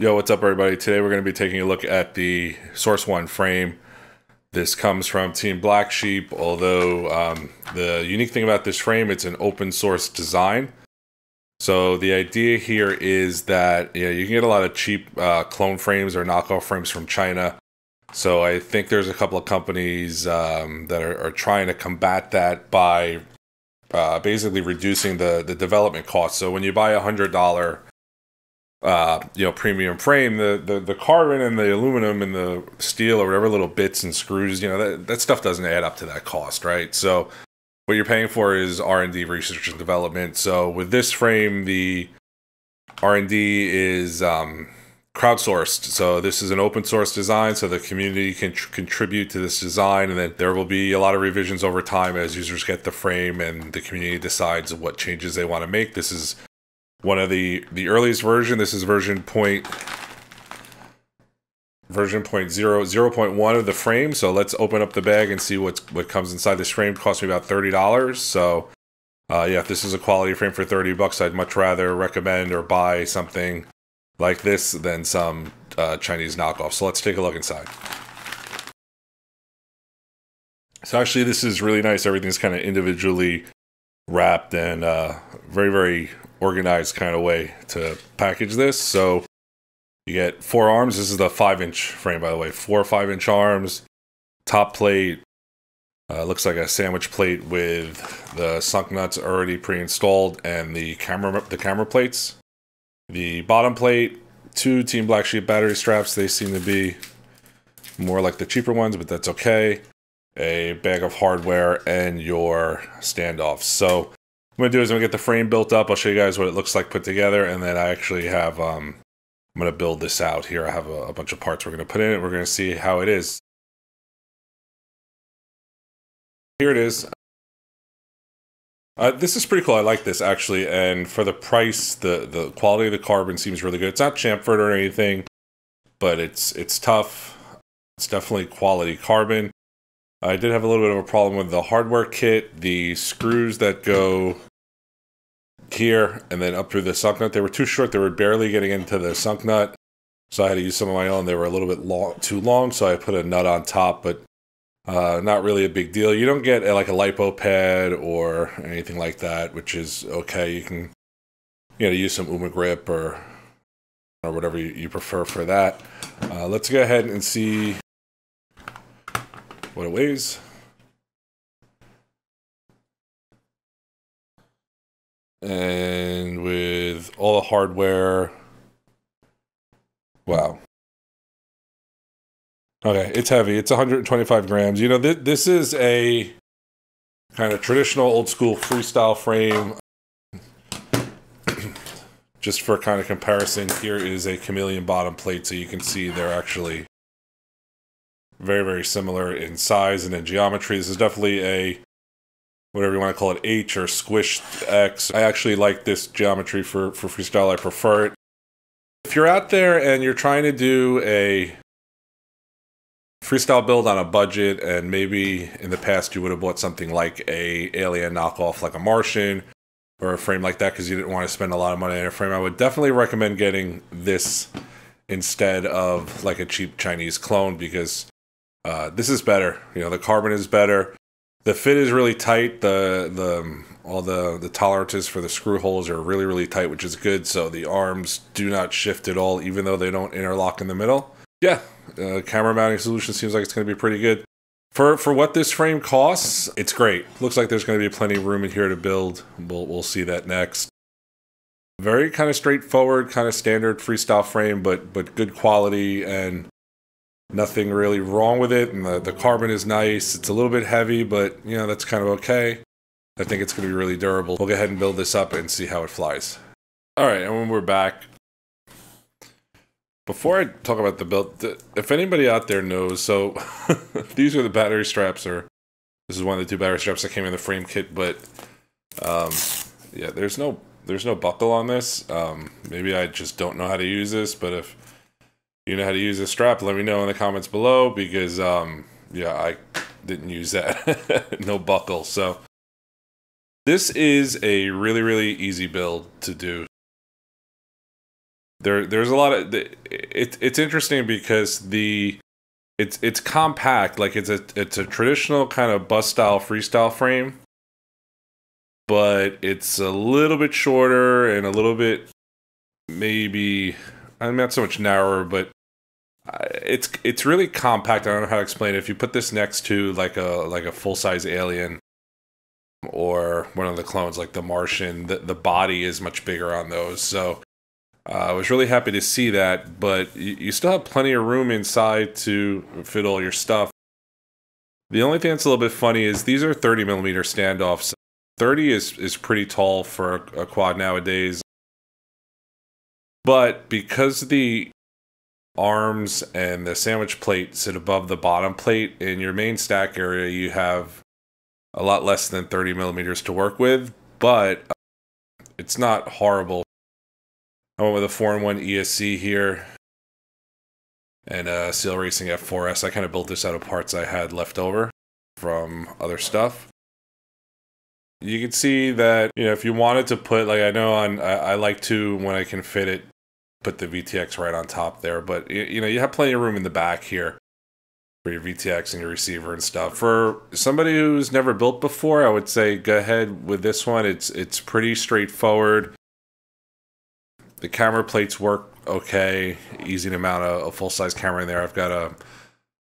Yo, what's up everybody? Today we're going to be taking a look at the Source One frame. This comes from Team Black Sheep, although the unique thing about this frame, it's an open source design. So the idea here is that you can get a lot of cheap clone frames or knockoff frames from China. So I think there's a couple of companies that are trying to combat that by basically reducing the development cost. So when you buy $100 premium frame, the carbon and the aluminum and the steel or whatever little bits and screws, that stuff doesn't add up to that cost, right? So what you're paying for is R&D, research and development. So with this frame, the R&D is crowdsourced. So this is an open source design, so the community can contribute to this design, and then there will be a lot of revisions over time as users get the frame and the community decides what changes they want to make. This is one of the earliest version. This is version 0.1 of the frame. So let's open up the bag and see what comes inside this frame. It cost me about $30. So yeah, if this is a quality frame for $30, I'd much rather recommend or buy something like this than some Chinese knockoff. So let's take a look inside. So actually this is really nice. Everything's kind of individually wrapped and very, very organized kind of way to package this. So you get 4 arms. This is the 5-inch frame, by the way. 4 5-inch arms. Top plate looks like a sandwich plate with the sunk nuts already pre-installed and the camera plates. The bottom plate, 2 Team Black Sheep battery straps. They seem to be more like the cheaper ones, but that's okay. A bag of hardware and your standoffs. So what I'm going to do is I'm going to get the frame built up. I'll show you guys what it looks like put together, and then I actually have, I'm going to build this out here. I have a bunch of parts we're going to put in it. We're going to see how it is. Here it is. This is pretty cool. I like this actually, and for the price, the quality of the carbon seems really good. It's not chamfered or anything, but it's tough. It's definitely quality carbon. I did have a little bit of a problem with the hardware kit. The screws that go here and then up through the sunk nut, they were too short. They were barely getting into the sunk nut, so I had to use some of my own. They were a little bit too long, so I put a nut on top, but not really a big deal. You don't get like a lipo pad or anything like that, which is okay. You can use some Uma grip or whatever you prefer for that. Let's go ahead and see what it weighs. And with all the hardware, wow. Okay, it's heavy. It's 125 grams. This is a kind of traditional old school freestyle frame. Just for kind of comparison, here is a chameleon bottom plate, so you can see they're actually very, very similar in size and in geometry. This is definitely a, whatever you want to call it, H or squished X. I actually like this geometry for freestyle. I prefer it. If you're out there and you're trying to do a freestyle build on a budget, and maybe in the past you would have bought something like a alien knockoff like a Martian or a frame like that because you didn't want to spend a lot of money on a frame, I would definitely recommend getting this instead of like a cheap Chinese clone, because this is better. The carbon is better. The fit is really tight. All the tolerances for the screw holes are really, really tight, which is good. So the arms do not shift at all, even though they don't interlock in the middle. Yeah, camera mounting solution seems like it's going to be pretty good. For what this frame costs, it's great. Looks like there's going to be plenty of room in here to build. We'll see that next. Very kind of straightforward, kind of standard freestyle frame, but good quality and nothing really wrong with it. And the carbon is nice. It's a little bit heavy, but that's kind of okay. I think it's going to be really durable. We'll go ahead and build this up and see how it flies. All right, and when we're back, before I talk about the build, if anybody out there knows, so these are the battery straps, or this is one of the 2 battery straps that came in the frame kit, but yeah, there's no buckle on this. Maybe I just don't know how to use this, but if you know how to use this strap, let me know in the comments below, because yeah, I didn't use that. No buckle. So this is a really, really easy build to do. there's a lot of it's interesting because it's compact, like it's a traditional kind of bus style freestyle frame, but it's a little bit shorter and a little bit maybe not so much narrower, but it's really compact. I don't know how to explain it. If you put this next to like a full-size Alien or one of the clones like the Martian, the body is much bigger on those. So I was really happy to see that, but you still have plenty of room inside to fit all your stuff. The only thing that's a little bit funny is these are 30mm standoffs. 30 is pretty tall for a quad nowadays. But because the arms and the sandwich plate sit above the bottom plate, in your main stack area you have a lot less than 30mm to work with, but it's not horrible. I went with a 4-in-1 ESC here and a CLRacing F4S. I kind of built this out of parts I had left over from other stuff. You can see that, you know, if you wanted to put, like, I know I like to, when I can fit it, put the VTX right on top there, but you know, you have plenty of room in the back here for your VTX and your receiver and stuff. For somebody who's never built before, I would say go ahead with this one. It's pretty straightforward. The camera plates work okay, easy to mount a full-size camera in there. I've got a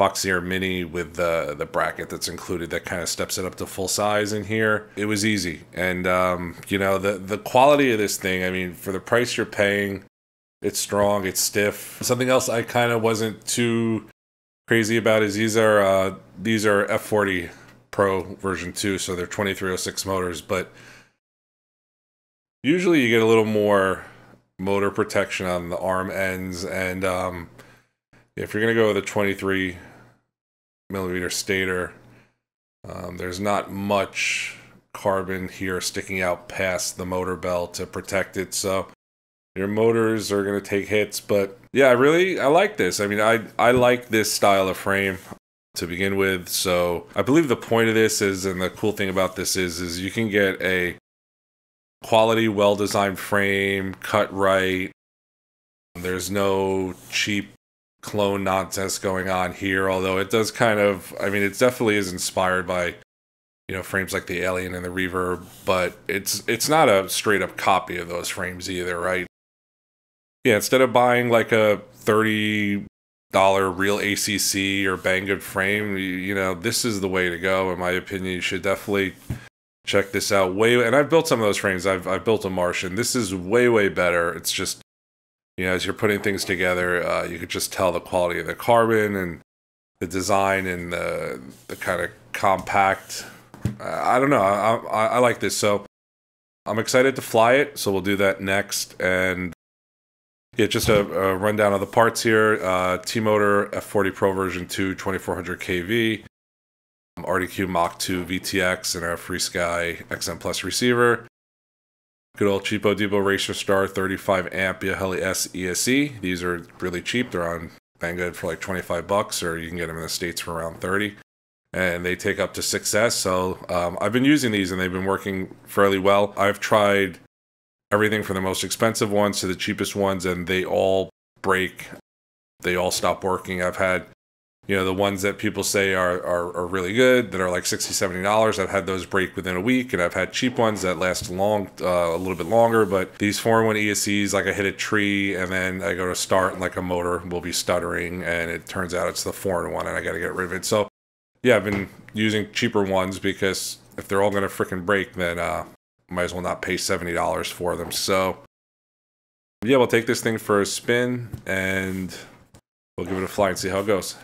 Foxeer Mini with the bracket that's included that kind of steps it up to full size in here. It was easy, and you know, the quality of this thing, I mean, for the price you're paying, it's strong, it's stiff. Something else I kind of wasn't too crazy about is these are F40 Pro version 2, so they're 2306 motors, but usually you get a little more motor protection on the arm ends, and if you're gonna go with a 23mm stator, there's not much carbon here sticking out past the motor belt to protect it, so your motors are going to take hits. But yeah, I like this. I mean, I like this style of frame to begin with. So I believe the point of this is, and the cool thing about this is you can get a quality, well-designed frame, cut right. There's no cheap clone nonsense going on here, although it does kind of, I mean, it definitely is inspired by, you know, frames like the Alien and the Reverb, but it's not a straight-up copy of those frames either, right? Yeah, instead of buying like a $30 real ACC or Banggood frame, you know, this is the way to go, in my opinion. You should definitely check this out. And I've built some of those frames. I've built a Martian. This is way better. It's just, you know, as you're putting things together, you could just tell the quality of the carbon and the design and the kind of compact. I don't know. I like this, so I'm excited to fly it. So we'll do that next. And yeah, just a rundown of the parts here. T-Motor F40 Pro version 2, 2400 kV. RDQ Mach II VTX and our FrSky XM Plus receiver. Good old cheapo debo Racerstar 35 amp Heli S ESC. These are really cheap. They're on Banggood for like $25, or you can get them in the States for around 30. And they take up to 6S. So I've been using these and they've been working fairly well. I've tried everything from the most expensive ones to the cheapest ones, and they all break. They all stop working. I've had, you know, the ones that people say are really good, that are like $60, $70. I've had those break within a week, and I've had cheap ones that last a little bit longer. But these 4-in-1 ESCs, like I hit a tree, and then I go to start, and like a motor will be stuttering, and it turns out it's the 4-in-1, and I got to get rid of it. So yeah, I've been using cheaper ones because if they're all going to frickin' break, then might as well not pay $70 for them. So yeah, we'll take this thing for a spin and we'll give it a fly and see how it goes.